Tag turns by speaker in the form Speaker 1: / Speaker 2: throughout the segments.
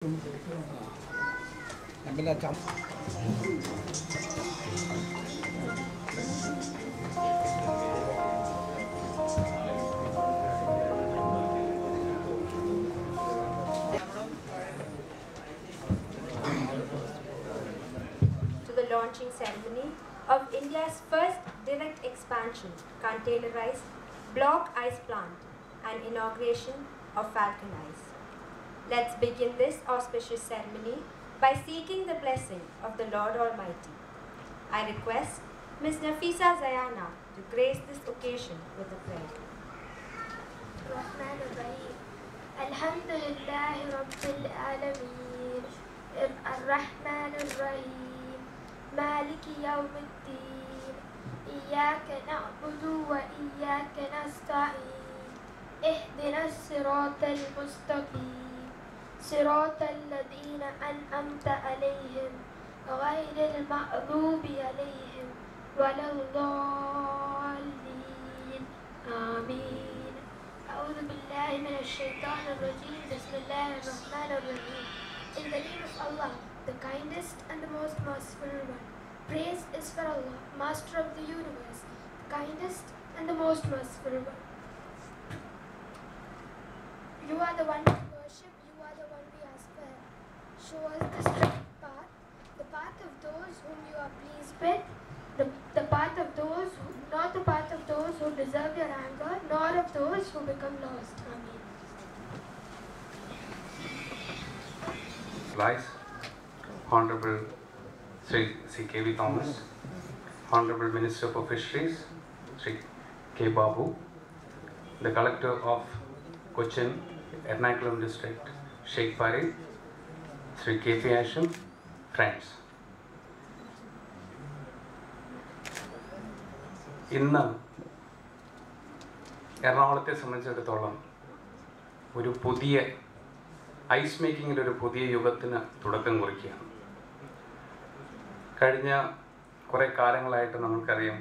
Speaker 1: To the launching ceremony of India's first direct expansion containerized block ice plant and inauguration of Falcon Ice. Let's begin this auspicious ceremony by seeking the blessing of the Lord Almighty. I request Ms. Nafisa Zayana to grace this occasion with a prayer.
Speaker 2: Alhamdulillahi Rabbil Alameen Ar-Rahman Ar-Rahim Maliki Yawmiddin Iyaka na'budu wa iyaka nasta'in Ihdina as-sirata al-mustaqim صراط الذين أنعمت عليهم غير المغضوب عليهم ولا الضالين آمين أعوذ بالله من الشيطان الرجيم بسم الله الرحمن الرحيم. In the name of Allah, the kindest and the most merciful one. Praise is for Allah, Master of the universe, the kindest and the most merciful one. You are the one we worship, you are the one we ask for help. Show us the straight path, the path of those whom you are pleased with, the path of those who, not the path of those who deserve your anger, nor of those who become lost. Ameen.
Speaker 3: Vice Honorable Sri C.K.V. Thomas, Honorable Minister for Fisheries, Sri K. Babu, the Collector of Cochin, Ernakulam District, Sheikh Farid, Sri K.P. Hashim, friends. ഇന്ന് എറണാകുളത്തെ സംബന്ധിച്ചിടത്തോളം ഒരു പുതിയ ice മേക്കിങ്ങിലൊരു പുതിയ യുഗത്തിന് തുടക്കം കുറിക്കുകയാണ്. കഴിഞ്ഞ കുറേ കാലങ്ങളായിട്ട് നമുക്കറിയാം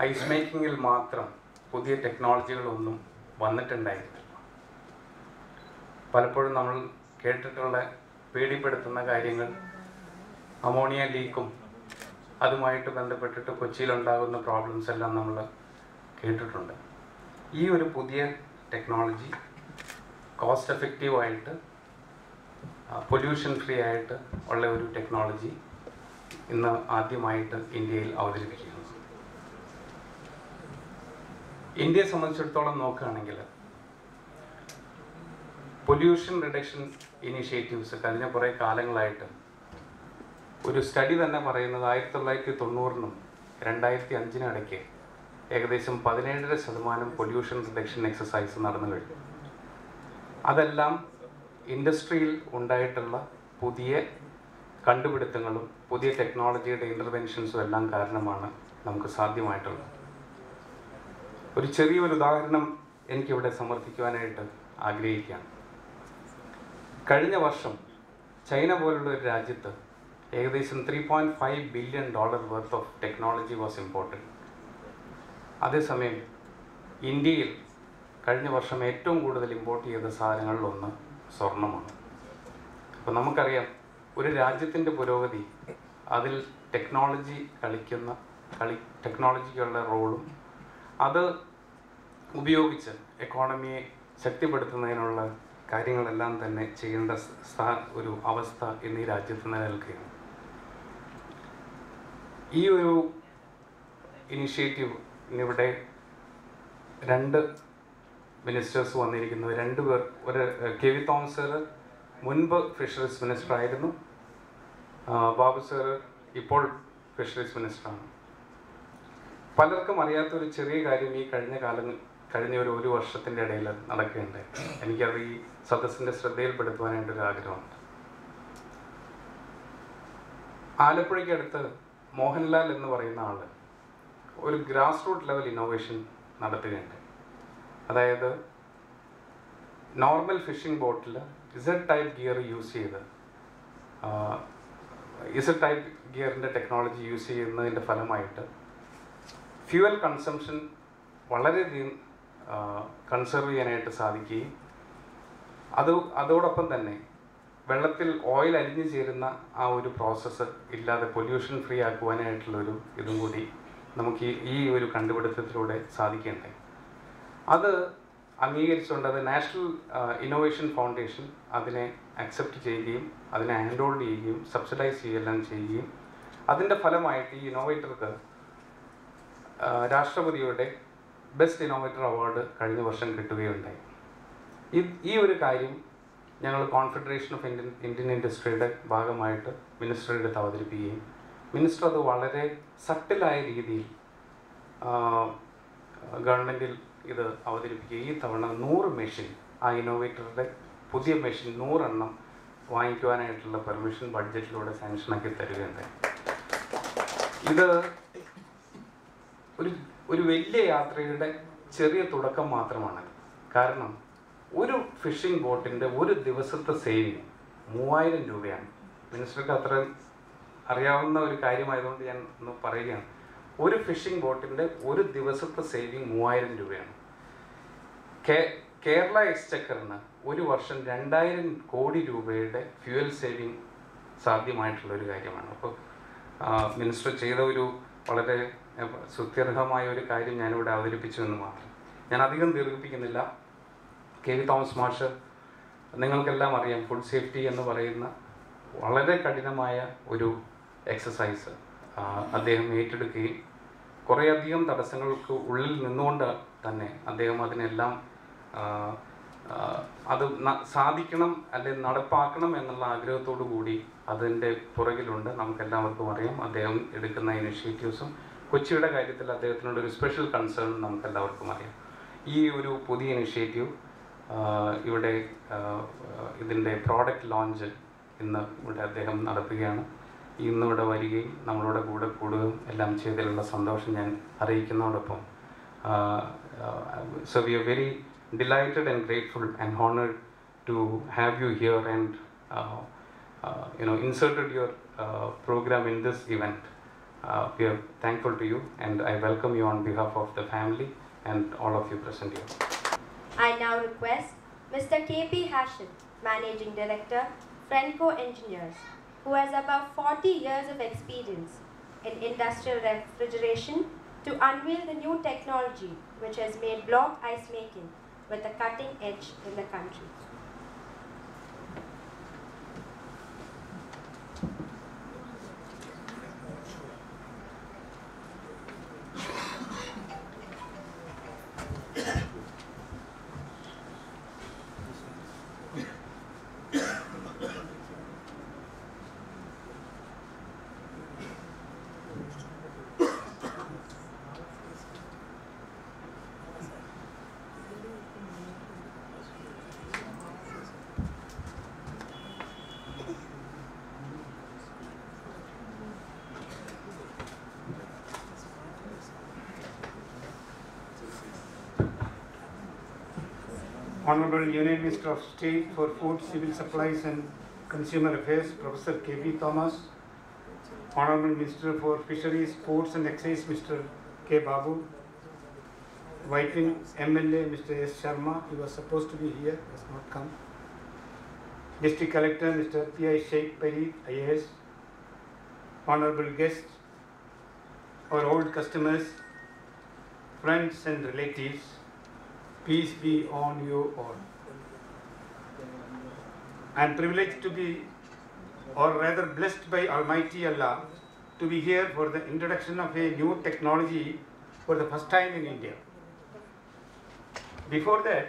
Speaker 3: ഐസ് മേക്കിങ്ങിൽ മാത്രം പുതിയ ടെക്നോളജികളൊന്നും വന്നിട്ടുണ്ടായിരുന്നില്ല. പലപ്പോഴും നമ്മൾ കേട്ടിട്ടുള്ള പേടിപ്പെടുത്തുന്ന കാര്യങ്ങൾ അമോണിയ ലീക്കും അതുമായിട്ട് ബന്ധപ്പെട്ടിട്ട് കൊച്ചിയിലുണ്ടാകുന്ന പ്രോബ്ലംസ് എല്ലാം നമ്മൾ കേട്ടിട്ടുണ്ട്. ഈ ഒരു പുതിയ ടെക്നോളജി കോസ്റ്റ് എഫക്റ്റീവായിട്ട് പൊല്യൂഷൻ ഫ്രീ ആയിട്ട് ഉള്ള ഒരു ടെക്നോളജി ഇന്ന് ആദ്യമായിട്ട് ഇന്ത്യയിൽ അവതരിപ്പിക്കുകയാണ്. ഇന്ത്യയെ സംബന്ധിച്ചിടത്തോളം നോക്കുകയാണെങ്കിൽ പൊല്യൂഷൻ റിഡക്ഷൻ ഇനീഷ്യേറ്റീവ്സ് കഴിഞ്ഞ കുറേ കാലങ്ങളായിട്ട് ഒരു സ്റ്റഡി തന്നെ പറയുന്നത് 1990-നും 2005-നും ഇടയ്ക്ക് ഏകദേശം 17% പൊല്യൂഷൻ റിഡക്ഷൻ എക്സസൈസ് നടന്നു കഴിഞ്ഞു. അതെല്ലാം ഇൻഡസ്ട്രിയിൽ ഉണ്ടായിട്ടുള്ള പുതിയ കണ്ടുപിടുത്തങ്ങളും പുതിയ ടെക്നോളജിയുടെ ഇൻ്റർവെൻഷൻസും എല്ലാം കാരണമാണ് നമുക്ക് സാധ്യമായിട്ടുള്ളത്. ഒരു ചെറിയൊരു ഉദാഹരണം എനിക്കിവിടെ സമർപ്പിക്കുവാനായിട്ട് ആഗ്രഹിക്കുകയാണ്. കഴിഞ്ഞ വർഷം ചൈന പോലുള്ള ഒരു രാജ്യത്ത് ഏകദേശം $3.5 billion worth of technology was imported. അതേസമയം ഇന്ത്യയിൽ കഴിഞ്ഞ വർഷം ഏറ്റവും കൂടുതൽ ഇമ്പോർട്ട് ചെയ്ത സാധനങ്ങളിലൊന്ന് സ്വർണ്ണമാണ്. അപ്പോൾ നമുക്കറിയാം ഒരു രാജ്യത്തിൻ്റെ പുരോഗതി അതിൽ ടെക്നോളജിക്കുള്ള റോളും അത് ഉപയോഗിച്ച് എക്കോണമിയെ ശക്തിപ്പെടുത്തുന്നതിനുള്ള കാര്യങ്ങളെല്ലാം തന്നെ ചെയ്യേണ്ട ഒരു അവസ്ഥ എന്നീ രാജ്യത്ത് നിലനിൽക്കുകയാണ്. ഈ ഒരു ഇനിഷ്യേറ്റീവ് ഇവിടെ 2 മിനിസ്റ്റേഴ്സ് വന്നിരിക്കുന്നത്. 2 പേർ, ഒരു കെ.വി. തോമസ് സാറ് മുൻപ് ഫിഷറീസ് മിനിസ്റ്റർ ആയിരുന്നു, ബാബു സാറ് ഇപ്പോൾ ഫിഷറീസ് മിനിസ്റ്ററാണ്. പലർക്കും അറിയാത്തൊരു ചെറിയ കാര്യം ഈ കഴിഞ്ഞ ഒരു വർഷത്തിൻ്റെ ഇടയിൽ നടക്കുകയുണ്ടായി. എനിക്കത് ഈ സദസ്സിൻ്റെ ശ്രദ്ധയിൽപ്പെടുത്തുവാനായിട്ടൊരു ആഗ്രഹമുണ്ട്. ആലപ്പുഴയ്ക്കടുത്ത് മോഹൻലാൽ എന്ന് പറയുന്ന ആൾ ഒരു ഗ്രാസ് റൂട്ട് ലെവൽ ഇന്നോവേഷൻ നടത്തുകയുണ്ട്. അതായത് നോർമൽ ഫിഷിംഗ് ബോട്ടിൽ ഇസഡ് ടൈപ്പ് ഗിയർ യൂസ് ചെയ്ത് ഇസഡ് ടൈപ്പ് ഗിയറിൻ്റെ ടെക്നോളജി യൂസ് ചെയ്യുന്നതിൻ്റെ ഫലമായിട്ട് ഫ്യൂവൽ കൺസംഷൻ വളരെയധികം കൺസർവ് ചെയ്യാനായിട്ട് സാധിക്കുകയും അതോടൊപ്പം തന്നെ വെള്ളത്തിൽ ഓയിൽ അലിഞ്ഞു ചേരുന്ന ആ ഒരു പ്രോസസ്സ് ഇല്ലാതെ പൊല്യൂഷൻ ഫ്രീ ആക്കുവാനായിട്ടുള്ളൊരു ഇതും കൂടി നമുക്ക് ഈ ഒരു കണ്ടുപിടുത്തത്തിലൂടെ സാധിക്കേണ്ടേ. അത് അംഗീകരിച്ചുകൊണ്ട് അത് നാഷണൽ ഇന്നോവേഷൻ ഫൗണ്ടേഷൻ അതിനെ അക്സെപ്റ്റ് ചെയ്യുകയും അതിനെ ഹാൻഡ് ഹോൾഡ് ചെയ്യുകയും സബ്സിഡൈസ് ചെയ്യുകയെല്ലാം ചെയ്യുകയും അതിൻ്റെ ഫലമായിട്ട് ഈ ഇന്നോവേറ്റർക്ക് രാഷ്ട്രപതിയുടെ ബെസ്റ്റ് ഇന്നോവേറ്റർ അവാർഡ് കഴിഞ്ഞ വർഷം കിട്ടുകയുണ്ടായി. ഈ ഒരു കാര്യം ഞങ്ങൾ കോൺഫെഡറേഷൻ ഓഫ് ഇന്ത്യൻ ഇൻഡസ്ട്രിയുടെ ഭാഗമായിട്ട് മിനിസ്റ്ററുടെ അടുത്ത് അവതരിപ്പിക്കുകയും മിനിസ്റ്റർ അത് വളരെ സട്ടിലായ രീതിയിൽ ഗവൺമെൻറ്റിൽ ഇത് അവതരിപ്പിക്കുകയും ഈ തവണ 100 മെഷീൻ ആ ഇന്നോവേറ്ററുടെ പുതിയ മെഷീൻ 100 എണ്ണം വാങ്ങിക്കുവാനായിട്ടുള്ള പെർമിഷൻ ബഡ്ജറ്റിലൂടെ സാങ്ഷനാക്കി തരികയുണ്ടായി. ഇത് ഒരു വലിയ യാത്രയുടെ ചെറിയ തുടക്കം മാത്രമാണ്. കാരണം ഒരു ഫിഷിംഗ് ബോട്ടിൻ്റെ ഒരു ദിവസത്തെ സേവിങ് 3000 രൂപയാണ്. മിനിസ്റ്റർക്ക് അത്ര അറിയാവുന്ന ഒരു കാര്യമായതുകൊണ്ട് ഞാൻ ഒന്ന് പറയുകയാണ്. ഒരു ഫിഷിംഗ് ബോട്ടിൻ്റെ ഒരു ദിവസത്തെ സേവിങ് 3000 രൂപയാണ്. കേരള എക്സ്ചക്കറിന് ഒരു വർഷം 2000 കോടി രൂപയുടെ ഫ്യൂവൽ സേവിങ് സാധ്യമായിട്ടുള്ളൊരു കാര്യമാണ്. അപ്പോൾ മിനിസ്റ്റർ ചെയ്ത ഒരു വളരെ സ്തുത്യർഹമായ ഒരു കാര്യം ഞാനിവിടെ അവതരിപ്പിച്ചു എന്ന് മാത്രം. ഞാൻ അധികം ദീർഘിപ്പിക്കുന്നില്ല. കെ വി തോമസ് മാഷ് നിങ്ങൾക്കെല്ലാം അറിയാം, ഫുഡ് സേഫ്റ്റി എന്ന് പറയുന്ന വളരെ കഠിനമായ ഒരു എക്സസൈസ് അദ്ദേഹം ഏറ്റെടുക്കുകയും കുറേയധികം തടസ്സങ്ങൾക്ക് ഉള്ളിൽ നിന്നുകൊണ്ട് തന്നെ അദ്ദേഹം അതിനെല്ലാം അത് സാധിക്കണം അല്ലെങ്കിൽ നടപ്പാക്കണം എന്നുള്ള ആഗ്രഹത്തോടു കൂടി അതിൻ്റെ പുറകിലുണ്ട്. നമുക്കെല്ലാവർക്കും അറിയാം അദ്ദേഹം എടുക്കുന്ന ഇനിഷ്യേറ്റീവ്സും കൊച്ചിയുടെ കാര്യത്തിൽ അദ്ദേഹത്തിനോടൊരു സ്പെഷ്യൽ കൺസേൺ നമുക്കെല്ലാവർക്കും അറിയാം. ഈ ഒരു പുതിയ ഇനിഷ്യേറ്റീവ് ഇവിടെ ഇതിൻ്റെ പ്രോഡക്റ്റ് ലോഞ്ച് ഇന്ന് ഇവിടെ അദ്ദേഹം നടത്തുകയാണ്. ഇന്നിവിടെ വരികയും നമ്മളോട് കൂടെ കൂടുകയും എല്ലാം ചെയ്തതിലുള്ള സന്തോഷം ഞാൻ അറിയിക്കുന്നതോടൊപ്പം so we are very delighted and grateful and honored to have you here and inserted your program in this event. We are thankful to you and I welcome you on behalf of the family and all of you present here.
Speaker 1: I now request Mr. K.P. Hashim, Managing Director, Frenco Engineers, who has about 40 years of experience in industrial refrigeration, to unveil the new technology which has made block ice making with a cutting edge in the country.
Speaker 4: Honorable Union Minister of State for Food, Civil Supplies and Consumer Affairs, Professor K.V. Thomas, Honorable Minister for Fisheries, Ports and Excise, Mr. K. Babu, Whitefield MLA, Mr. S. Sharma, he was supposed to be here, has not come. District Collector, Mr. P.I. Sheikh Pareed, IAS, Honorable guests, our old customers, friends and relatives, peace be on you all. I am privileged to be, or rather blessed by Almighty Allah, to be here for the introduction of a new technology for the first time in India. Before that,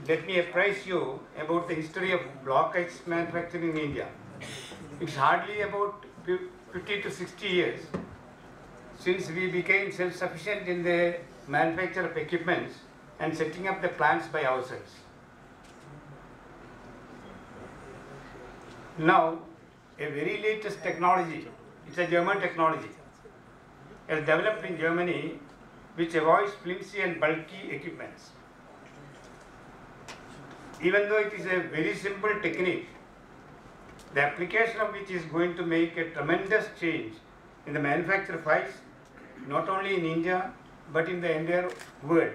Speaker 4: let me apprise you about the history of block ice manufacturing in India. It's hardly about 50 to 60 years since we became self-sufficient in the manufacture of equipments and setting up the plants by ourselves. Now, a very latest technology, it's a German technology, is developed in Germany which avoids flimsy and bulky equipments. Even though it is a very simple technique, the application of which is going to make a tremendous change in the manufacture of ice, not only in India, but in the entire world,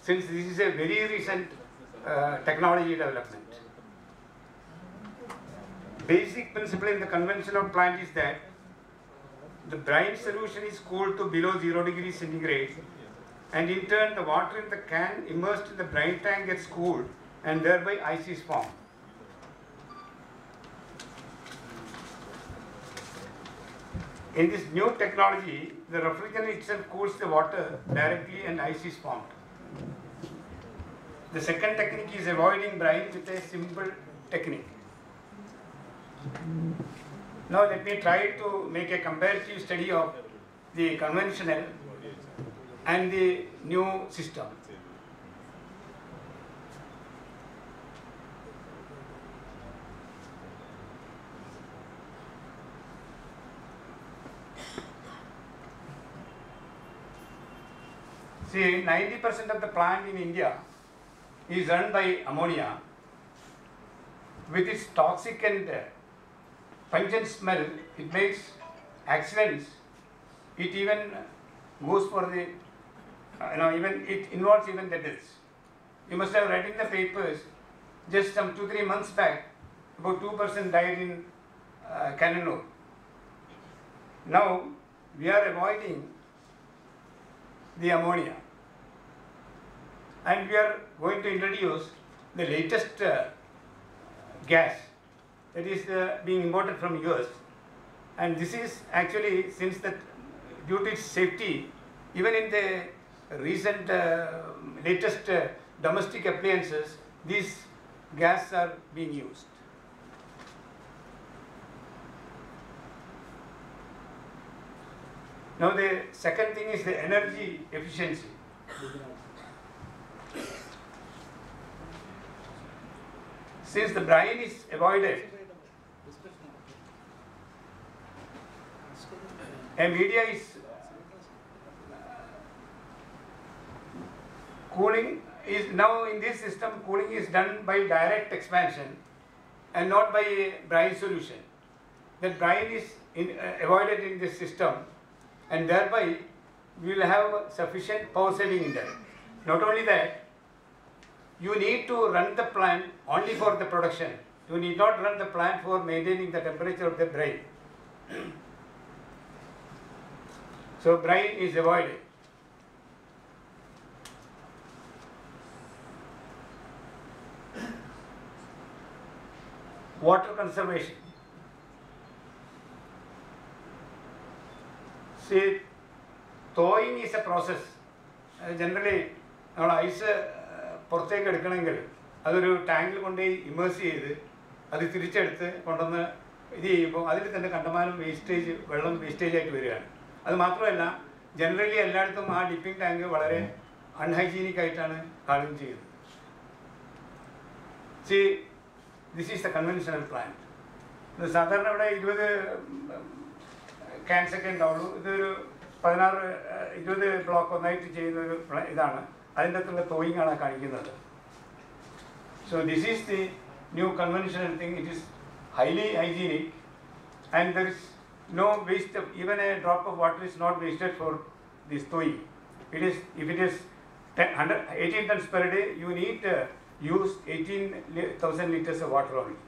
Speaker 4: since this is a very recent technology development. basic principle in the conventional plant is that the brine solution is cooled to below 0 degrees centigrade, and in turn the water in the can immersed in the brine tank gets cooled and thereby ice is formed. In this new technology, the refrigerant itself cools the water directly and ice is formed. The second technique is avoiding brine with a simple technique. Now let me try to make a comparative study of the conventional and the new system. See, 90% of the plant in India is run by ammonia. With its toxic and pungent smell, it makes accidents. It even goes for the, even it involves even the deaths. You must have read in the papers just some 2-3 months back, about 2% died in Kannur. Now we are avoiding the ammonia, and we are going to introduce the latest gas that is being imported from US, and this is actually, since that due to its safety, even in the recent latest domestic appliances, these gas are being used. Now the second thing is the energy efficiency. Since the brine is avoided, a media is cooling is now in this system, cooling is done by direct expansion and not by brine solution. The brine is avoided in this system, and thereby we will have sufficient power saving in that. Not only that, you need to run the plant only for the production. You need not run the plant for maintaining the temperature of the brine. So brine is avoided. Water conservation. See, thawing is a process. Generally, ice പുറത്തേക്ക് എടുക്കണമെങ്കിൽ അതൊരു ടാങ്കിൽ കൊണ്ടുപോയി immerse ചെയ്ത് അത് തിരിച്ചെടുത്ത് കൊണ്ടുവന്ന് ഇത് ചെയ്യുമ്പോൾ അതിൽ തന്നെ കണ്ടമാനം വേസ്റ്റേജ്, വെള്ളം വേസ്റ്റേജ് ആയിട്ട് വരികയാണ്. അത് മാത്രമല്ല, ജനറലി എല്ലായിടത്തും ആ ഡിപ്പിംഗ് ടാങ്ക് വളരെ അൺഹൈജീനിക് ആയിട്ടാണ് കാണുകയും ചെയ്യുന്നത്. C, this is the conventional plant. സാധാരണ ഇവിടെ 20 ക്യാൻസൊക്കെ ഉണ്ടാവുള്ളൂ. ഇതൊരു 16-20 ബ്ലോക്ക് ഒന്നായിട്ട് ചെയ്യുന്ന ഒരു ഇതാണ്. അതിൻ്റെ അകത്തുള്ള തോയിങ് ആണ് കാണിക്കുന്നത്. So this is the new conventional thing. It is highly hygienic, and there is no waste of, even a drop of water is not wasted for this thawing. It is, if it is 18 tons per day, you need to use 18,000 liters of water only.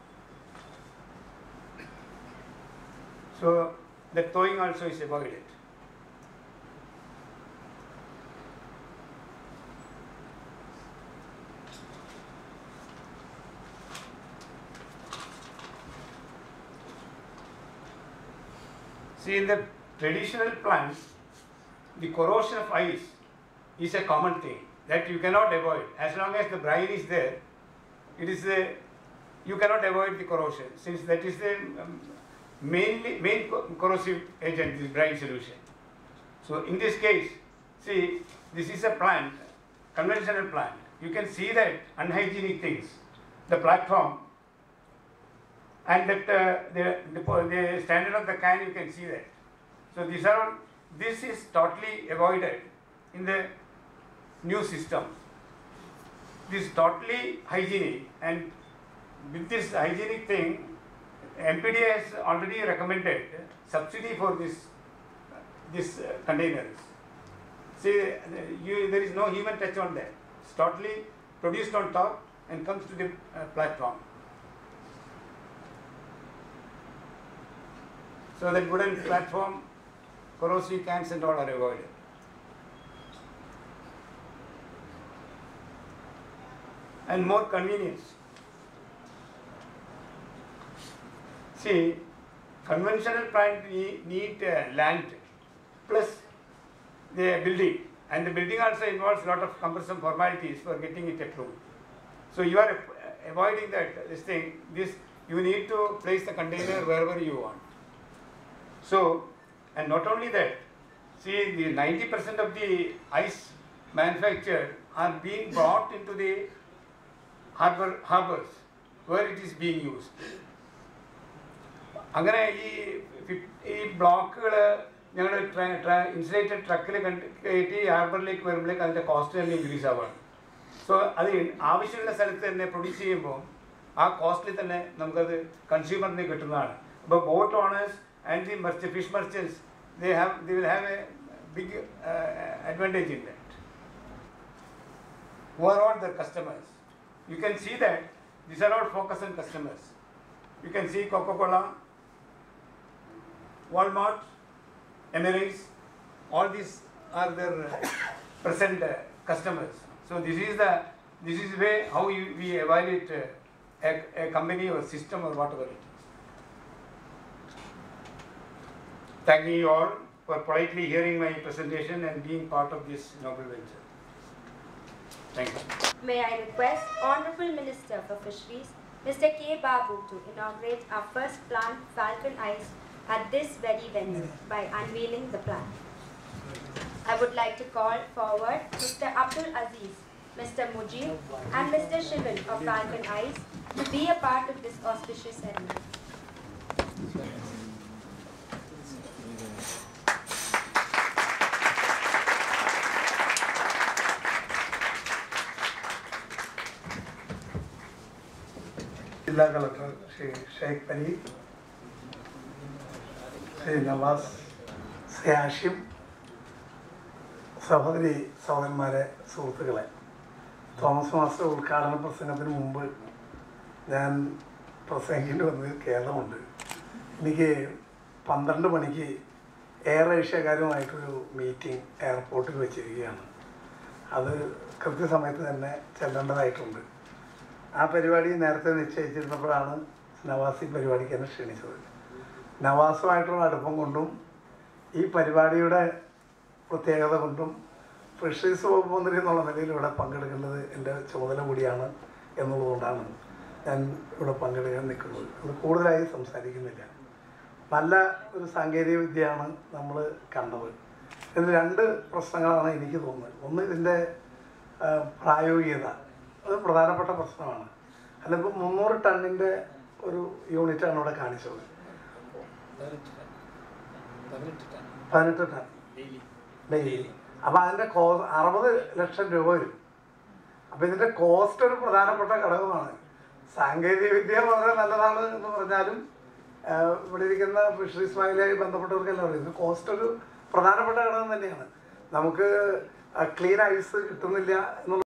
Speaker 4: So the thawing also is avoided. See, in the traditional plants, the corrosion of ice is a common thing that you cannot avoid. As long as the brine is there, it is you cannot avoid the corrosion, since that is the main corrosive agent, this brine solution. So in this case, see, this is a plant, conventional plant. You can see that unhygienic things, the platform, and that the standard of the can, you can see that. So this is totally avoided in the new system. This is totally hygienic, and with this hygienic thing, MPD has already recommended subsidy for this containers. See, there is no human touch on that. It's totally produced on top and comes to the platform. so that wooden platform, corrosive cans and all are avoided. And more convenience. See, conventional plant need land plus the building, and the building also involves a lot of cumbersome formalities for getting it approved. So you are avoiding this thing. You need to place the container wherever you want. So, and not only that, see, the 90% of the ice manufactured are being brought into the harbors where it is being used. അങ്ങനെ ഈ ബ്ലോക്കുകൾ ഞങ്ങൾ insulated ട്രക്കിൽ കയറ്റി ഹാർബറിലേക്ക് വരുമ്പോഴേക്ക് അതിൻ്റെ cost തന്നെ increase ആവുകയാണ്. So അത് ആവശ്യമുള്ള സ്ഥലത്ത് തന്നെ പ്രൊഡ്യൂസ് ചെയ്യുമ്പോൾ ആ കോസ്റ്റിൽ തന്നെ നമുക്കത് കൺസ്യൂമറിന് കിട്ടുന്നതാണ്. അപ്പോൾ boat owners and the fish merchants they will have a big advantage in that. Who are all the customers? You can see that these are all focus on customers. You can see Coca-Cola, Walmart, Emirates, all these are their present customers. So this is the way how we evaluate a company or system or whatever it is. Thank you all for politely hearing my presentation and being part of this noble venture. Thank you.
Speaker 1: May I request Honorable Minister for Fisheries, Mr. K. Babu, to inaugurate our first plant, Falcon Ice, at this very venue by unveiling the plant. I would like to call forward Mr. Abdul Aziz, Mr. Mujib, and Mr. Shivan of Falcon Ice to be a part of this auspicious ceremony.
Speaker 5: जिला collector Shri Sheikh paneer, Shri Nawaz, Shri Hashim, സഹോദരി സഹോദരന്മാരെ, സുഹൃത്തുക്കളെ, Thomas master ഉദ്ഘാടന പ്രസംഗത്തിന് മുമ്പ് ഞാൻ പ്രസംഗിക്കേണ്ടി വന്നത് കേരളമുണ്ട്. എനിക്ക് 12 മണിക്ക് എയർ ഏഷ്യക്കാരുമായിട്ടൊരു മീറ്റിംഗ് എയർപോർട്ടിൽ വെച്ചിരിക്കുകയാണ്. അത് കൃത്യസമയത്ത് തന്നെ ചെല്ലേണ്ടതായിട്ടുണ്ട്. ആ പരിപാടി നേരത്തെ നിശ്ചയിച്ചിരുന്നപ്പോഴാണ് നവാസ് ഈ പരിപാടിക്ക് എന്നെ ക്ഷണിച്ചത്. നവാസുമായിട്ടുള്ള അടുപ്പം കൊണ്ടും ഈ പരിപാടിയുടെ പ്രത്യേകത കൊണ്ടും ഫിഷറീസ് വകുപ്പ് മന്ത്രി എന്നുള്ള നിലയിൽ ഇവിടെ പങ്കെടുക്കേണ്ടത് എൻ്റെ ചുമതല കൂടിയാണ് എന്നുള്ളതുകൊണ്ടാണ് ഞാൻ ഇവിടെ പങ്കെടുക്കാൻ നിൽക്കുന്നത്. അത് കൂടുതലായി സംസാരിക്കുന്നില്ല. നല്ല ഒരു സാങ്കേതിക വിദ്യയാണ് നമ്മൾ കണ്ടത്. ഇതിൽ 2 പ്രശ്നങ്ങളാണ് എനിക്ക് തോന്നുന്നത്. ഒന്ന്, ഇതിൻ്റെ പ്രായോഗികത. അത് പ്രധാനപ്പെട്ട പ്രശ്നമാണ്. അതിപ്പോൾ 300 ടണ്ണിൻ്റെ ഒരു യൂണിറ്റാണ് ഇവിടെ കാണിച്ചത്. 18 ടൺ ഡെയിലി. അപ്പോൾ അതിൻ്റെ 60 ലക്ഷം രൂപ വരും. അപ്പോൾ ഇതിൻ്റെ കോസ്റ്റ് ഒരു പ്രധാനപ്പെട്ട ഘടകമാണ്. സാങ്കേതിക വിദ്യ വളരെ നല്ലതാണ് എന്ന് പറഞ്ഞാലും ഇവിടെ ഇരിക്കുന്ന ഫിഷറീസുമായി ബന്ധപ്പെട്ടവർക്കെല്ലാം പറയുന്നത് കോസ്റ്റ് ഒരു പ്രധാനപ്പെട്ട ഘടകം തന്നെയാണ്. നമുക്ക് ക്ലീൻ ഐസ് കിട്ടുന്നില്ല എന്നുള്ള